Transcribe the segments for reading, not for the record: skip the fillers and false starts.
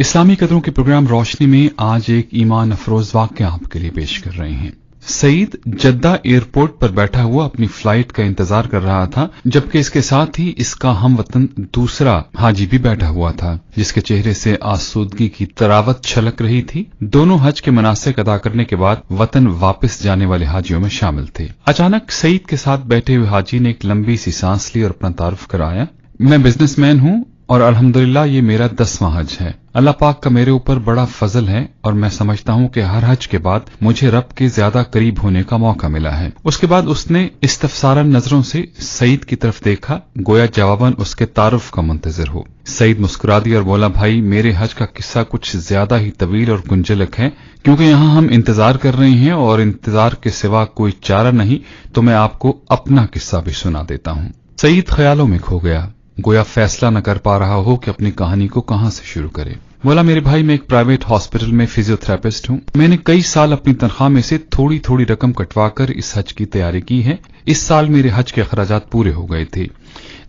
اسلامی قدروں کے پروگرام روشنی میں آج ایک ایمان افروز واقعہ آپ کے لیے پیش کر رہے ہیں۔ سعید جدہ ایئرپورٹ پر بیٹھا ہوا اپنی فلائٹ کا انتظار کر رہا تھا، جبکہ اس کے ساتھ ہی اس کا ہم وطن دوسرا حاجی بھی بیٹھا ہوا تھا، جس کے چہرے سے آسودگی کی تراوت چھلک رہی تھی۔ دونوں حج کے مناسک ادا کرنے کے بعد وطن واپس جانے والے حاجیوں میں شامل تھے۔ اچانک سعید کے ساتھ بیٹھے ہوئے حاجی نے ایک لمبی سی سانس لی اور اپنا تعارف کرایا۔ میں بزنس مین ہوں اور الحمدللہ یہ میرا 10واں حج ہے۔ اللہ پاک کا میرے اوپر بڑا فضل ہے اور میں سمجھتا ہوں کہ ہر حج کے بعد مجھے رب کے زیادہ قریب ہونے کا موقع ملا ہے۔ اس کے بعد اس نے استفسارن نظروں سے سعید کی طرف دیکھا، گویا جواباً اس کے تعارف کا منتظر ہو۔ سعید مسکرا دیا اور بولا، بھائی میرے حج کا قصہ کچھ زیادہ ہی طویل اور گنجلک ہے، کیونکہ یہاں ہم انتظار کر رہے ہیں اور انتظار کے سوا کوئی چارہ نہیں، تو میں آپ کو اپنا قصہ بھی سنا دیتا ہوں۔ سعید خیالوں میں کھو گیا، گویا فیصلہ نہ کر پا رہا ہو کہ اپنی کہانی کو کہاں سے شروع کرے۔ بولا، میرے بھائی میں ایک پرائیویٹ ہاسپٹل میں فزیو تھراپسٹ ہوں۔ میں نے کئی سال اپنی تنخواہ میں سے تھوڑی تھوڑی رقم کٹوا کر اس حج کی تیاری کی ہے۔ اس سال میرے حج کے اخراجات پورے ہو گئے تھے،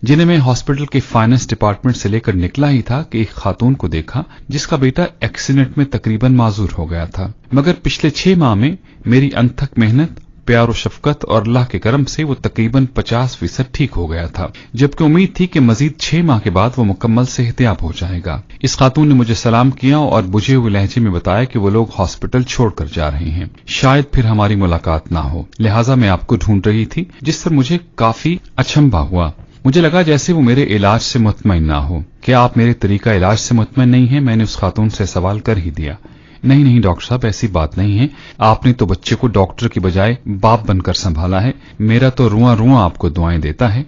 جنہیں میں ہاسپٹل کے فائنانس ڈپارٹمنٹ سے لے کر نکلا ہی تھا کہ ایک خاتون کو دیکھا جس کا بیٹا ایکسیڈنٹ میں تقریباً معذور ہو گیا تھا، مگر پچھلے 6 ماہ میں میری انتھک محنت، پیار و شفقت اور اللہ کے کرم سے وہ تقریباً 50% ٹھیک ہو گیا تھا، جبکہ امید تھی کہ مزید 6 ماہ کے بعد وہ مکمل صحتیاب ہو جائے گا۔ اس خاتون نے مجھے سلام کیا اور بجھے ہوئے لہجے میں بتایا کہ وہ لوگ ہاسپٹل چھوڑ کر جا رہے ہیں، شاید پھر ہماری ملاقات نہ ہو، لہٰذا میں آپ کو ڈھونڈ رہی تھی، جس پر مجھے کافی اچنبھا ہوا۔ مجھے لگا جیسے وہ میرے علاج سے مطمئن نہ ہو۔ کیا آپ میرے طریقہ علاج سے مطمئن نہیں ہیں؟ میں نے اس خاتون سے سوال کر ہی دیا۔ نہیں ڈاکٹر صاحب، ایسی بات نہیں ہے، آپ نے تو بچے کو ڈاکٹر کی بجائے باپ بن کر سنبھالا ہے، میرا تو رواں رواں آپ کو دعائیں دیتا ہے۔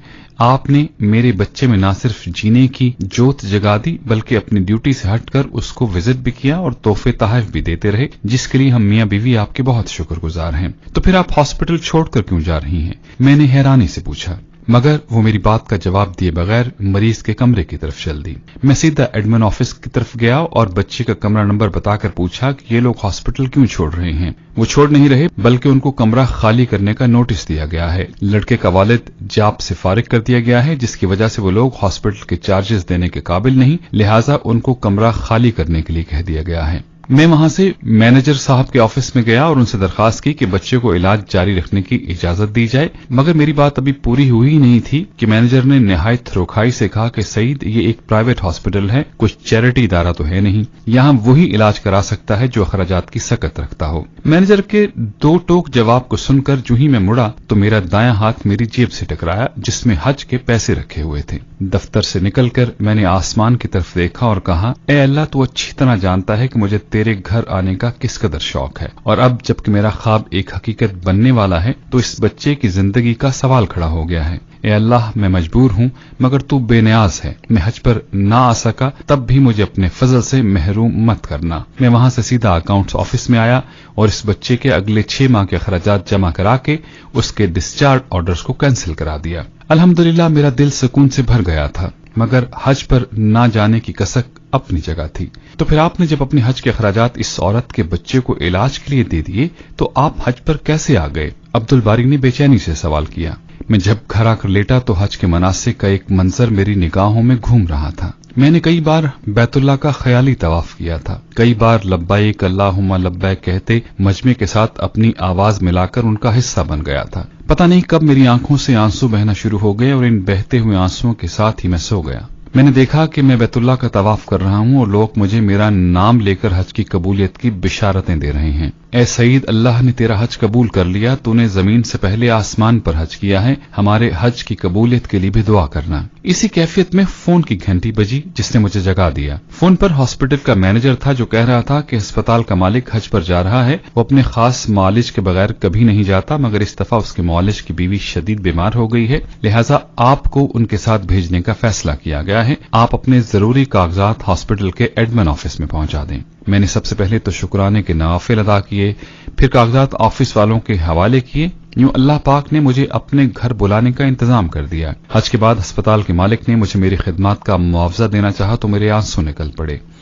آپ نے میرے بچے میں نہ صرف جینے کی جوت جگا دی، بلکہ اپنی ڈیوٹی سے ہٹ کر اس کو وزٹ بھی کیا اور تحفے تحائف بھی دیتے رہے، جس کے لیے ہم میاں بیوی آپ کے بہت شکر گزار ہیں۔ تو پھر آپ ہاسپٹل چھوڑ کر کیوں جا رہی ہیں؟ میں نے حیرانی سے پوچھا، مگر وہ میری بات کا جواب دیے بغیر مریض کے کمرے کی طرف چل دی۔ میں سیدھا ایڈمن آفس کی طرف گیا اور بچے کا کمرہ نمبر بتا کر پوچھا کہ یہ لوگ ہاسپٹل کیوں چھوڑ رہے ہیں۔ وہ چھوڑ نہیں رہے، بلکہ ان کو کمرہ خالی کرنے کا نوٹس دیا گیا ہے۔ لڑکے کا والد جاب سے فارغ کر دیا گیا ہے، جس کی وجہ سے وہ لوگ ہاسپٹل کے چارجز دینے کے قابل نہیں، لہٰذا ان کو کمرہ خالی کرنے کے لیے کہہ دیا گیا ہے۔ میں وہاں سے مینیجر صاحب کے آفس میں گیا اور ان سے درخواست کی کہ بچے کو علاج جاری رکھنے کی اجازت دی جائے، مگر میری بات ابھی پوری ہوئی ہی نہیں تھی کہ مینیجر نے نہایت روکھائی سے کہا کہ سعید، یہ ایک پرائیویٹ ہاسپٹل ہے، کچھ چیریٹی ادارہ تو ہے نہیں، یہاں وہی علاج کرا سکتا ہے جو اخراجات کی سکت رکھتا ہو۔ مینیجر کے 2 ٹوک جواب کو سن کر جو ہی میں مڑا تو میرا دایاں ہاتھ میری جیب سے ٹکرایا، جس میں حج کے پیسے رکھے ہوئے تھے۔ دفتر سے نکل کر میں نے آسمان کی طرف دیکھا اور کہا، اے اللہ، تو اچھی طرح جانتا ہے کہ مجھے تیرے گھر آنے کا کس قدر شوق ہے، اور اب جبکہ میرا خواب ایک حقیقت بننے والا ہے تو اس بچے کی زندگی کا سوال کھڑا ہو گیا ہے۔ اے اللہ، میں مجبور ہوں، مگر تو بے نیاز ہے، میں حج پر نہ آ سکا تب بھی مجھے اپنے فضل سے محروم مت کرنا۔ میں وہاں سے سیدھا اکاؤنٹس آفس میں آیا اور اس بچے کے اگلے 6 ماہ کے اخراجات جمع کرا کے اس کے ڈسچارج آرڈرز کو کینسل کرا دیا۔ الحمدللہ میرا دل سکون سے بھر گیا تھا، مگر حج پر نہ جانے کی کسک اپنی جگہ تھی۔ تو پھر آپ نے جب اپنے حج کے اخراجات اس عورت کے بچے کو علاج کے لیے دے دیے تو آپ حج پر کیسے آ گئے؟ عبدالباری نے بے چینی سے سوال کیا۔ میں جب گھر آ کر لیٹا تو حج کے مناسک کا ایک منظر میری نگاہوں میں گھوم رہا تھا۔ میں نے کئی بار بیت اللہ کا خیالی طواف کیا تھا، کئی بار لبیک اللہم لبیک کہتے مجمع کے ساتھ اپنی آواز ملا کر ان کا حصہ بن گیا تھا۔ پتہ نہیں کب میری آنکھوں سے آنسو بہنا شروع ہو گئے اور ان بہتے ہوئے آنسوؤں کے ساتھ ہی میں سو گیا۔ میں نے دیکھا کہ میں بیت اللہ کا طواف کر رہا ہوں اور لوگ مجھے میرا نام لے کر حج کی قبولیت کی بشارتیں دے رہے ہیں۔ اے سعید، اللہ نے تیرا حج قبول کر لیا، تو نے زمین سے پہلے آسمان پر حج کیا ہے، ہمارے حج کی قبولیت کے لیے بھی دعا کرنا۔ اسی کیفیت میں فون کی گھنٹی بجی، جس نے مجھے جگا دیا۔ فون پر ہاسپٹل کا مینیجر تھا، جو کہہ رہا تھا کہ ہسپتال کا مالک حج پر جا رہا ہے، وہ اپنے خاص معالج کے بغیر کبھی نہیں جاتا، مگر اس دفعہ اس کے معالج کی بیوی شدید بیمار ہو گئی ہے، لہٰذا آپ کو ان کے ساتھ بھیجنے کا فیصلہ کیا گیا ہے۔ آپ اپنے ضروری کاغذات ہاسپٹل کے ایڈمن آفس میں پہنچا دیں۔ میں نے سب سے پہلے تو شکرانے کے نوافل ادا کیے، پھر کاغذات آفس والوں کے حوالے کیے۔ یوں اللہ پاک نے مجھے اپنے گھر بلانے کا انتظام کر دیا۔ حج کے بعد ہسپتال کے مالک نے مجھے میری خدمات کا معاوضہ دینا چاہا تو میرے آنسو نکل پڑے۔